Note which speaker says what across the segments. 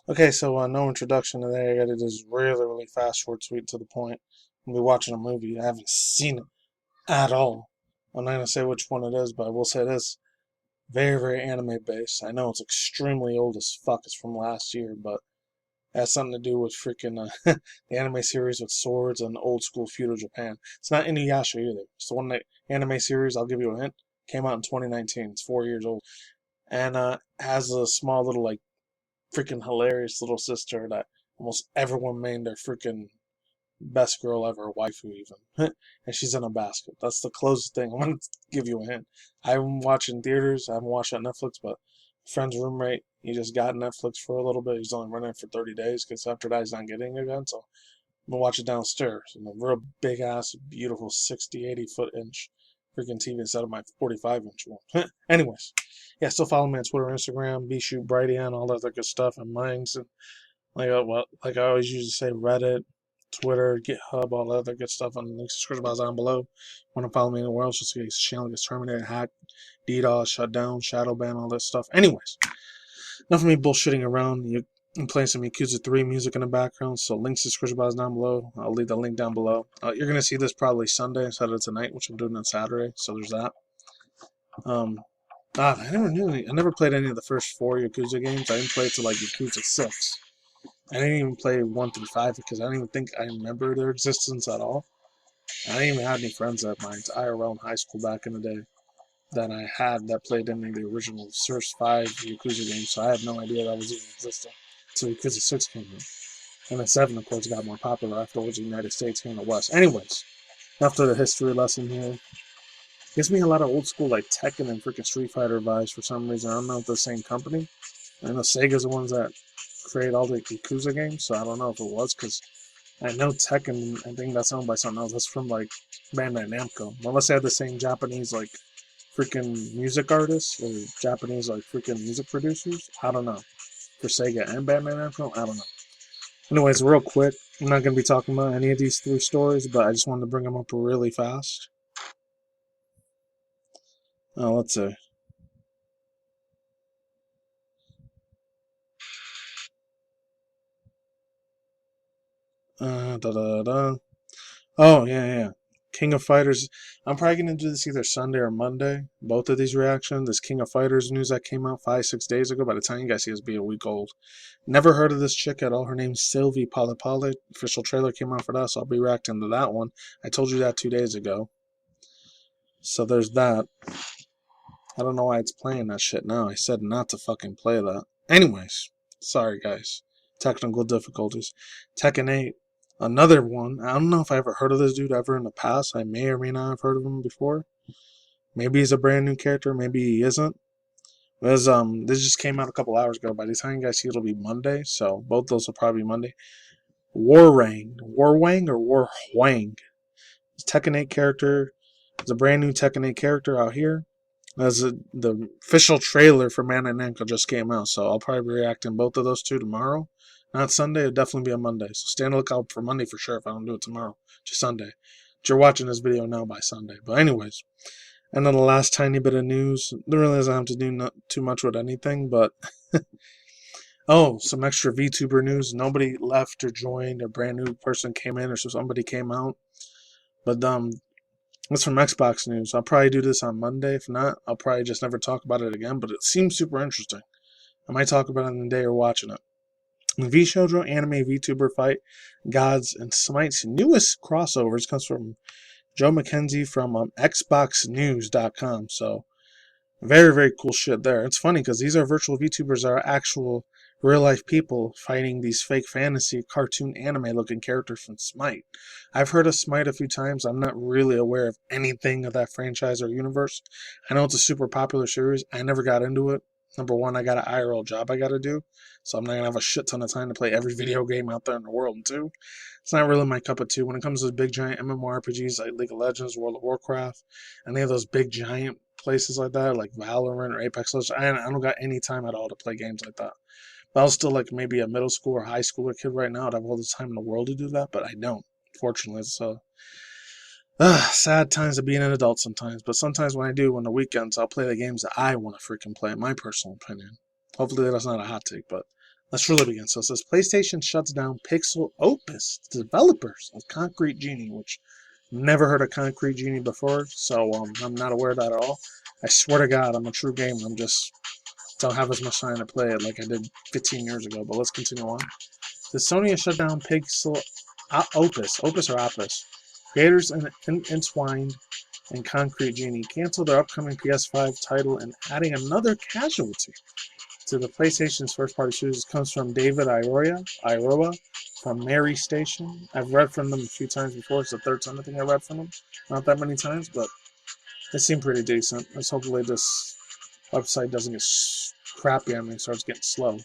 Speaker 1: Okay, so no introduction today. I gotta just really fast, short, sweet, to the point. I'll be watching a movie. I haven't seen it at all. I'm not gonna say which one it is, but I will say this: very anime based. I know it's extremely old as fuck. It's from last year, but it has something to do with freaking the anime series with swords and old school feudal Japan. It's not Inuyasha either. It's the one that anime series. I'll give you a hint. Came out in 2019. It's 4 years old, and has a small little like freaking hilarious little sister that almost everyone made their freaking best girl ever, waifu even. And she's in a basket. That's the closest thing. I'm gonna give you a hint. I haven't watched in theaters. I haven't watched it on Netflix, but a friend's roommate, he just got Netflix for a little bit. He's only running it for 30 days because after that he's not getting it again. So I'm gonna watch it downstairs in a real big ass, beautiful 60, 80 foot inch freaking TV instead of my 45-inch one. Anyways, yeah, still follow me on Twitter, Instagram, BShootBrighty, and all that other good stuff, and mine's and like I always usually say, Reddit, Twitter, GitHub, all that other good stuff on the links description box down below. Want to follow me anywhere else? Just in case the channel gets terminated, hacked, DDoS, shut down, shadow ban, all that stuff. Anyways, enough of me bullshitting around. I'm playing some Yakuza 3 music in the background, so links description box down below. I'll leave the link down below. You're gonna see this probably Sunday instead of tonight, which I'm doing on Saturday. So there's that. Um, I never played any of the first 4 Yakuza games. I didn't play it till like Yakuza 6. I didn't even play 1 through 5 because I don't even think I remember their existence at all. I didn't even have any friends at my IRL in high school back in the day that I had that played any of the original first 5 Yakuza games, so I had no idea that was even existing until Yakuza 6 came out. And then 7, of course, got more popular afterwards in the United States here in the West. Anyways, after the history lesson here, gives me a lot of old school like Tekken and freaking Street Fighter vibes for some reason. I don't know if the same company. I know Sega's the ones that create all the Yakuza games, so I don't know if it was because I know Tekken. I think that's owned by something else. That's from like Bandai Namco. Unless they had the same Japanese like freaking music artists or Japanese like freaking music producers. I don't know. For Sega and Bandai Namco, I don't know. Anyways, real quick, I'm not gonna be talking about any of these 3 stories, but I just wanted to bring them up really fast. Let's see. Da da da. Oh, yeah. King of Fighters. I'm probably going to do this either Sunday or Monday. Both of these reactions. This King of Fighters news that came out 5-6 days ago. By the time you guys see this, be a week old. Never heard of this chick at all. Her name's Sylvie Palipali. Official trailer came out for that, so I'll be reacting to that one. I told you that 2 days ago. So there's that. I don't know why it's playing that shit now. I said not to fucking play that. Anyways. Sorry, guys. Technical difficulties. Tekken 8. Another one. I don't know if I ever heard of this dude ever in the past. I may or may not have heard of him before. Maybe he's a brand new character. Maybe he isn't. Because this just came out a couple hours ago. By the time you guys see it, it'll be Monday. So both those will probably be Monday. Warwang or Warhwang. Tekken 8 character. It's a brand new Tekken 8 character out here. The official trailer for Man and Namco just came out, so I'll probably be reacting both of those two tomorrow. Not Sunday, it'll definitely be a Monday. So stay on the lookout for Monday for sure if I don't do it tomorrow. Just Sunday. But you're watching this video now by Sunday. But anyways, and then the last tiny bit of news. There really doesn't have to do not too much with anything, but oh, some extra VTuber news. Nobody left or joined. A brand new person came in or so somebody came out. But that's from Xbox news. I'll probably do this on Monday. If not, I'll probably just never talk about it again. But it seems super interesting. I might talk about it in the day or watching it. V-Shoujo anime VTuber fight gods and Smite's newest crossovers comes from Joe McKenzie from XboxNews.com. So very cool shit there. It's funny because these are virtual VTubers that are actual real life people fighting these fake fantasy cartoon anime looking characters from Smite. I've heard of Smite a few times. I'm not really aware of anything of that franchise or universe. I know it's a super popular series. I never got into it. Number one, I got an IRL job I got to do, so I'm not gonna have a shit ton of time to play every video game out there in the world. And two, it's not really my cup of tea when it comes to big giant MMORPGs like League of Legends, World of Warcraft, any of those big giant places like that, like Valorant or Apex Legends. I don't got any time at all to play games like that. If I was still like maybe a middle school or high schooler kid right now, I'd have all the time in the world to do that, but I don't. Fortunately, it's sad times of being an adult sometimes. But sometimes when I do, on the weekends, I'll play the games that I want to freaking play, in my personal opinion. Hopefully that's not a hot take, but Let's really begin. So it says PlayStation shuts down Pixel Opus developers of Concrete Genie, which never heard of Concrete Genie before, so I'm not aware of that at all. I swear to God, I'm a true gamer. I'm just don't have as much time to play it like I did 15 years ago. But let's continue on. The Sony has shut down Pixel Opus or Opus. Creators entwined and Concrete Genie canceled their upcoming PS5 title and adding another casualty to the PlayStation's first-party studios comes from David Iroa from Mary Station. I've read from them a few times before. It's the third time I think I read from them. Not that many times, but they seem pretty decent. Let's hopefully this website doesn't get crappy on me and starts getting slow.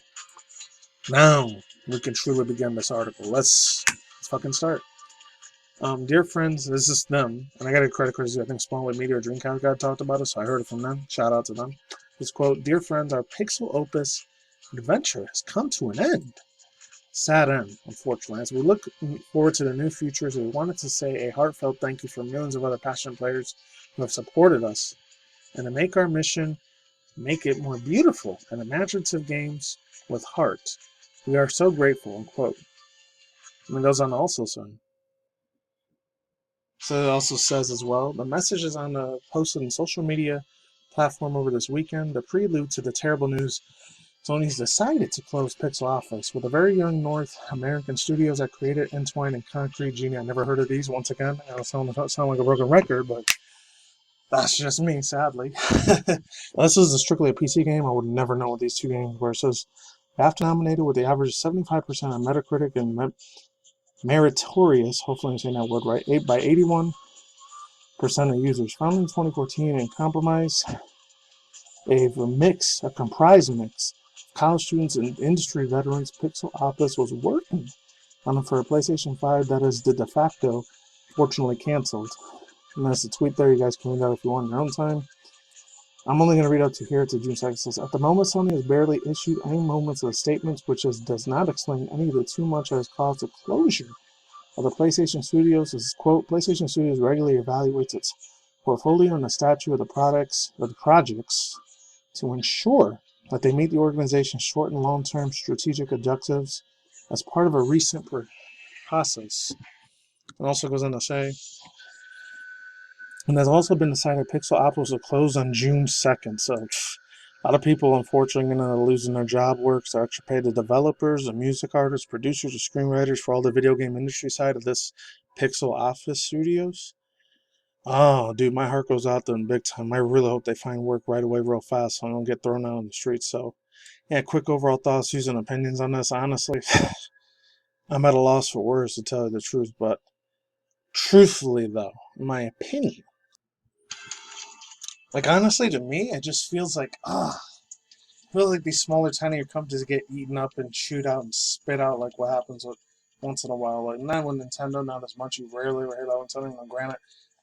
Speaker 1: Now we can truly begin this article. Let's fucking start. Dear friends, this is them, and I got a credit because I think Spawnwood Media or Dreamcast got talked about it, so I heard it from them. Shout out to them. This quote, "Dear friends, our Pixel Opus adventure has come to an end." Sad end, unfortunately. As we look forward to the new futures, we wanted to say a heartfelt thank you for millions of other passionate players who have supported us, and to make our mission, make it more beautiful and imaginative games with heart. We are so grateful, unquote. And it goes on to also say. So it also says as well, the message is posted on social media platform over this weekend, the prelude to the terrible news. Sony's decided to close Pixel Office with a very young North American studios that created Entwine and Concrete Genie. I never heard of these. Once again, I don't sound like a broken record, but that's just me, sadly. This is strictly a PC game. I would never know what these two games were. It says, after nominated with the average 75% on Metacritic and meritorious, hopefully I'm saying that word right, 81% of users. Founded in 2014 and comprise a comprised mix of college students and industry veterans. Pixel Opus was working on it for a PlayStation 5 that is de facto, fortunately canceled. And that's the tweet there. You guys can read that if you want in your own time. I'm only going to read up to here to June 2nd. It says, at the moment, Sony has barely issued any moments of statements, which does not explain any of the too much that has caused the closure of the PlayStation Studios. This is, quote, PlayStation Studios regularly evaluates its portfolio and the stature of the projects to ensure that they meet the organization's short and long-term strategic objectives as part of a recent process. It also goes on to say, and has also been decided Pixel Opus will close on June 2nd. So a lot of people, unfortunately, are losing their job works. They're extra paid the developers, the music artists, producers, the screenwriters for all the video game industry side of this Pixel Office Studios. Oh, dude, my heart goes out to them big time. I really hope they find work right away real fast so I don't get thrown out on the streets. So, yeah, quick overall thoughts, views, and opinions on this. Honestly, I'm at a loss for words to tell you the truth. But truthfully, though, in my opinion, like, honestly, to me, it just feels like, I feel like these smaller, tinier companies get eaten up and chewed out and spit out like what happens with once in a while. Like, not with Nintendo, not as much. You rarely hear that with Nintendo. Granted,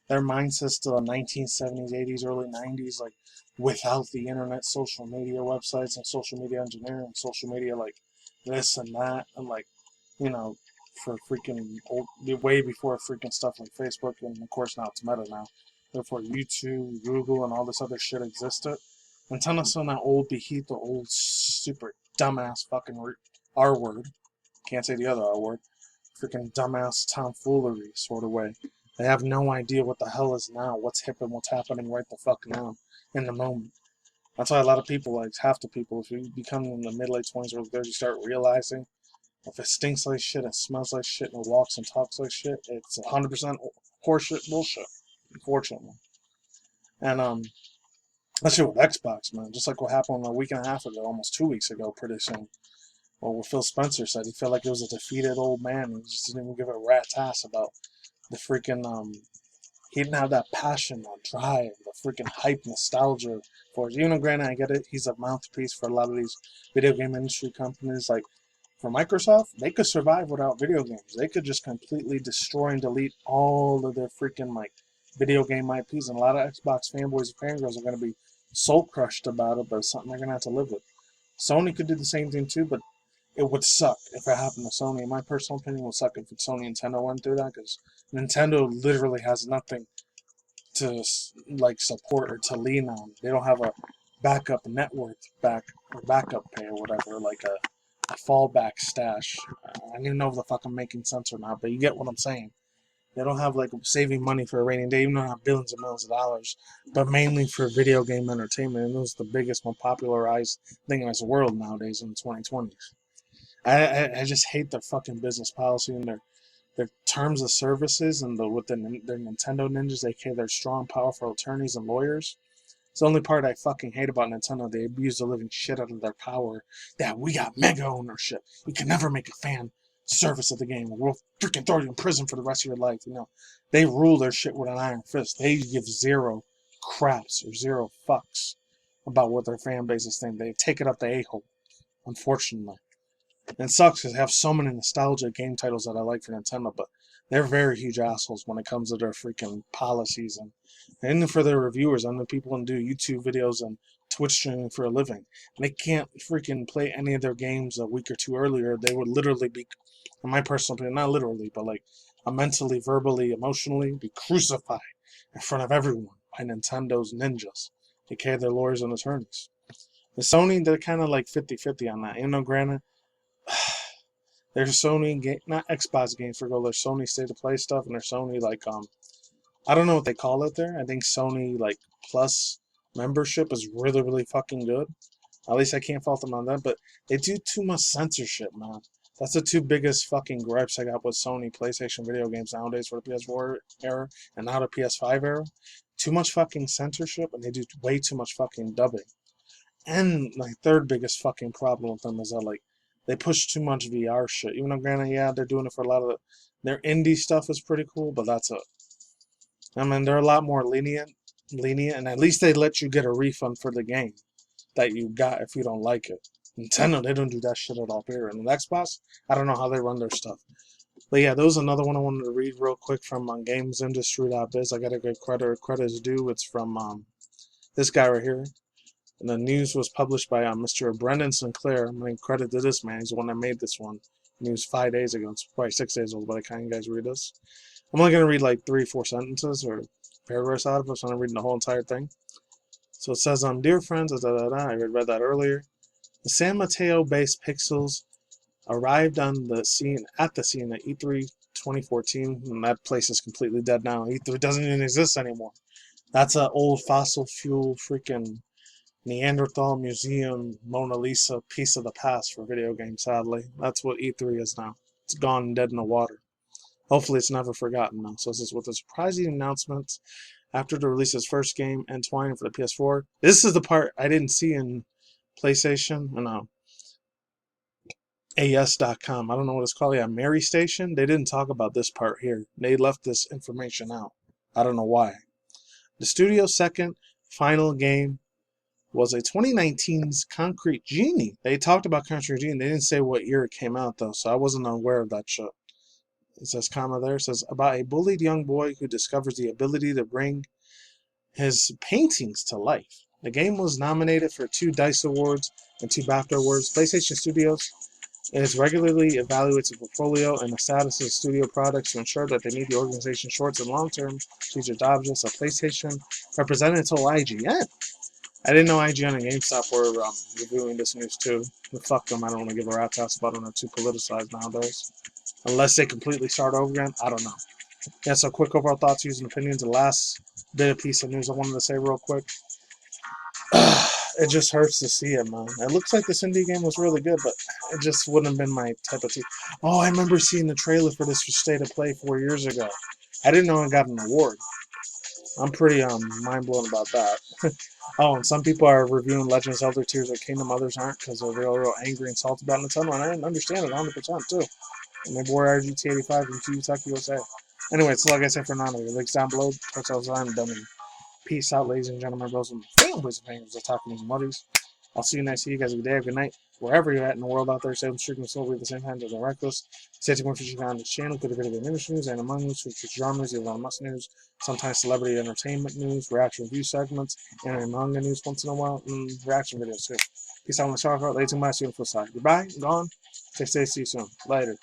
Speaker 1: their mindset's still 1970s, 80s, early 90s, like, without the internet, social media websites, and social media engineering, and social media, like, this and that, and, like, you know, for freaking way before freaking stuff like Facebook, and of course now it's Meta now. Therefore, YouTube, Google, and all this other shit existed. Nintendo's still that old beheath, the old super dumbass fucking R word. Can't say the other R word. Freaking dumbass tomfoolery sort of way. They have no idea what the hell is now, what's hip and what's happening right the fuck now, in the moment. That's why a lot of people, like half the people, if you become in the mid-late 20s or 30s, you start realizing if it stinks like shit, it smells like shit, and it walks and talks like shit, it's 100% horseshit bullshit, unfortunately. And, that shit with Xbox, man, just like what happened a week and a half ago, almost 2 weeks ago, pretty soon. Well, what Phil Spencer said, he felt like it was a defeated old man, and he just didn't even give a rat's ass about the freaking, he didn't have that passion or drive, the freaking hype, nostalgia for it. You know, granted, I get it, he's a mouthpiece for a lot of these video game industry companies, like, for Microsoft, they could survive without video games. They could just completely destroy and delete all of their freaking, like, video game IPs, and a lot of Xbox fanboys and fangirls are going to be soul crushed about it, but it's something they're going to have to live with. Sony could do the same thing too, but it would suck if it happened to Sony. In my personal opinion, it would suck if Sony and Nintendo went through that, because Nintendo literally has nothing to, like, support or to lean on. They don't have a backup network or backup pay or whatever, like a fallback stash. I don't even know if the fuck I'm making sense or not, but you get what I'm saying. They don't have like saving money for a rainy day, even though they have billions and millions of dollars, but mainly for video game entertainment. And it was the biggest, most popularized thing in this world nowadays in the 2020s. I just hate their fucking business policy and their terms of services and their Nintendo ninjas, aka their strong, powerful attorneys and lawyers. It's the only part I fucking hate about Nintendo. They abuse the living shit out of their power. That we got mega ownership. You can never make a fan service of the game. We'll freaking throw you in prison for the rest of your life. You know, they rule their shit with an iron fist. They give zero craps or zero fucks about what their fan bases think. They take it up the a-hole, unfortunately. And it sucks because they have so many nostalgic game titles that I like for Nintendo, but they're very huge assholes when it comes to their freaking policies and for their reviewers and the people who do YouTube videos and Twitch streaming for a living. And they can't freaking play any of their games a week or two earlier. They would literally be, in my personal opinion, not literally, but like mentally, verbally, emotionally, be crucified in front of everyone by Nintendo's ninjas, aka their lawyers and attorneys. The Sony, they're kind of like 50-50 on that. You know, granted, there's Sony game, not Xbox games for go. There's Sony State of Play stuff, and there's Sony like I don't know what they call it there. I think Sony like Plus membership is really really fucking good. At least I can't fault them on that, but they do too much censorship, man. That's the two biggest fucking gripes I got with Sony PlayStation video games nowadays for the PS4 era and now the PS5 era. Too much fucking censorship, and they do way too much fucking dubbing. And my third biggest fucking problem with them is that like they push too much VR shit. Even though granted, yeah, they're doing it for a lot of their indie stuff is pretty cool, but that's it. I mean, they're a lot more lenient, and at least they let you get a refund for the game that you got if you don't like it. Nintendo, they don't do that shit at all, period. And Xbox, I don't know how they run their stuff. But yeah, there was another one I wanted to read real quick from gamesindustry.biz. I got to give credit is due. It's from this guy right here. And the news was published by Mr. Brendan Sinclair. I'm going to credit to this man. He's the one that made this one. News 5 days ago. It's probably 6 days old, but I can't you guys read this. I'm only going to read like 3-4 sentences or paragraphs out of it, so I'm reading the whole entire thing. So it says, dear friends, I read that earlier. The San Mateo-based Pixels arrived on the scene at E3 2014, and that place is completely dead now. E3 doesn't even exist anymore. That's an old fossil fuel freaking Neanderthal Museum Mona Lisa piece of the past for video games, sadly. That's what E3 is now. It's gone dead in the water. Hopefully it's never forgotten now. So this is with the surprising announcements after the release of his first game, Entwine, for the PS4. This is the part I didn't see in PlayStation. No. AS.com. I don't know what it's called. Yeah, Mary Station. They didn't talk about this part here. They left this information out. I don't know why. The studio's second final game was a 2019's Concrete Genie. They talked about Concrete Genie. They didn't say what year it came out, though, so I wasn't aware of that shit. It says, comma there. It says, about a bullied young boy who discovers the ability to bring his paintings to life. The game was nominated for 2 DICE Awards and 2 BAFTA Awards. PlayStation Studios regularly evaluates the portfolio and the status of studio products to ensure that they meet the organization's short and long-term strategic objectives. A PlayStation representative told IGN. I didn't know IGN and GameStop were reviewing this news too. But fuck them, I don't want to give a rat's ass about them. They're too politicized nowadays. Unless they completely start over again, I don't know. Yeah, so quick overall thoughts, views, and opinions. The last bit of piece of news I wanted to say real quick. It just hurts to see it, man. It looks like this indie game was really good, but it just wouldn't have been my type of thing. Oh, I remember seeing the trailer for this for State of Play 4 years ago. I didn't know it got an award. I'm pretty mind blown about that. Oh, and some people are reviewing Legend of Zelda Tears of Kingdom, others aren't because they're real angry and salty about Nintendo, and I didn't understand it 100% too. And my boy RGT85 from Kentucky USA. Anyway, so like I said for now, links down below. Touch all the time, dummy. Peace out, ladies and gentlemen, bros and families and fingers. I'm talking to muddies. I'll see you next. See you guys. Good day or good night. Wherever you're at in the world out there, stay streaking slowly at the same time as the reckless. Stay tuned for you on this channel. Could have video game industry news, anime news, future genres, Elon Musk news, sometimes celebrity entertainment news, reaction review segments, anime manga news once in a while, and reaction videos too. Peace out on the shout out. Ladies and gentlemen, see you on the flip side. Goodbye. Gone. Stay safe. See you soon. Later.